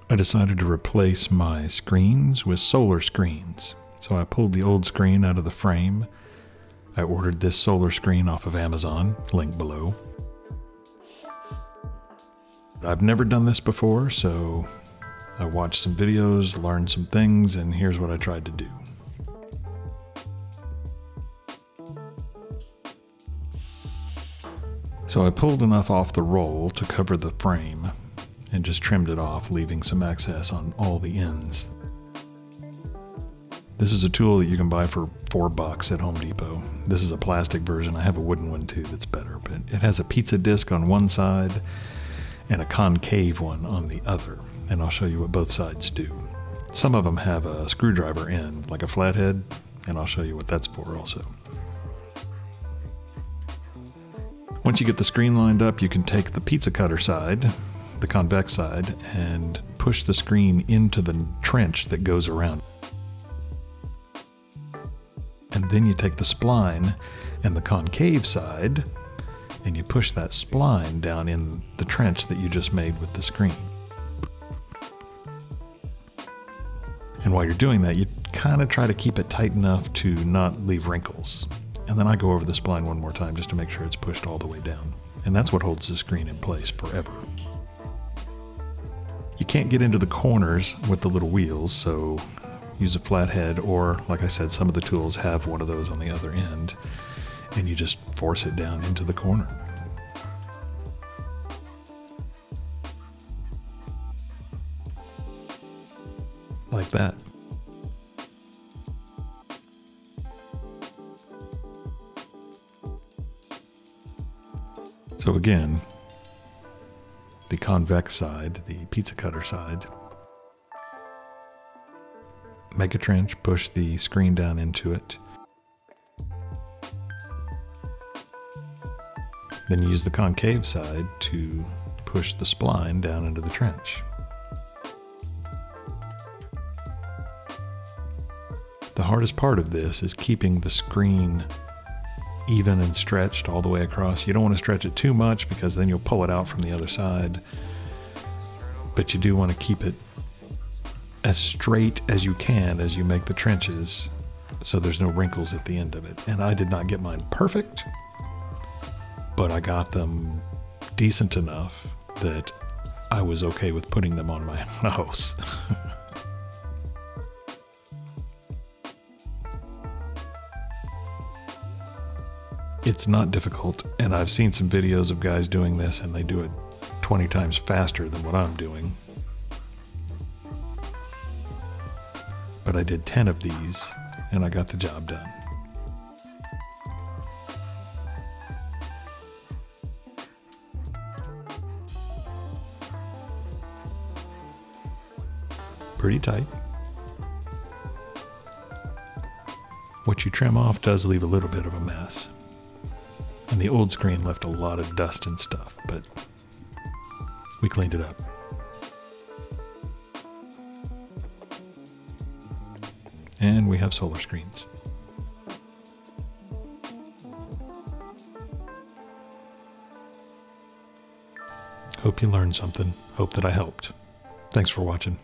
I decided to replace my screens with solar screens. So I pulled the old screen out of the frame. I ordered this solar screen off of Amazon, link below. I've never done this before, so I watched some videos, learned some things, and here's what I tried to do. So I pulled enough off the roll to cover the frame and just trimmed it off, leaving some excess on all the ends. This is a tool that you can buy for $4 at Home Depot. This is a plastic version. I have a wooden one too that's better, but it has a pizza disc on one side and a concave one on the other, and I'll show you what both sides do. Some of them have a screwdriver end, like a flathead, and I'll show you what that's for also. Once you get the screen lined up, you can take the pizza cutter side, the convex side, and push the screen into the trench that goes around. And then you take the spline and the concave side, and you push that spline down in the trench that you just made with the screen. And while you're doing that, you kind of try to keep it tight enough to not leave wrinkles. And then I go over the spline one more time just to make sure it's pushed all the way down. And that's what holds the screen in place forever. You can't get into the corners with the little wheels, so use a flathead, or like I said, some of the tools have one of those on the other end, and you just force it down into the corner. Like that. So again, the convex side, the pizza cutter side, make a trench, push the screen down into it. Then use the concave side to push the spline down into the trench. The hardest part of this is keeping the screen even and stretched all the way across. You don't want to stretch it too much because then you'll pull it out from the other side. But you do want to keep it as straight as you can as you make the trenches so there's no wrinkles at the end of it. And I did not get mine perfect, but I got them decent enough that I was okay with putting them on my house. It's not difficult, and I've seen some videos of guys doing this and they do it 20 times faster than what I'm doing. But I did 10 of these and I got the job done. Pretty tight. What you trim off does leave a little bit of a mess. And the old screen left a lot of dust and stuff, but we cleaned it up. And we have solar screens. Hope you learned something. Hope that I helped. Thanks for watching.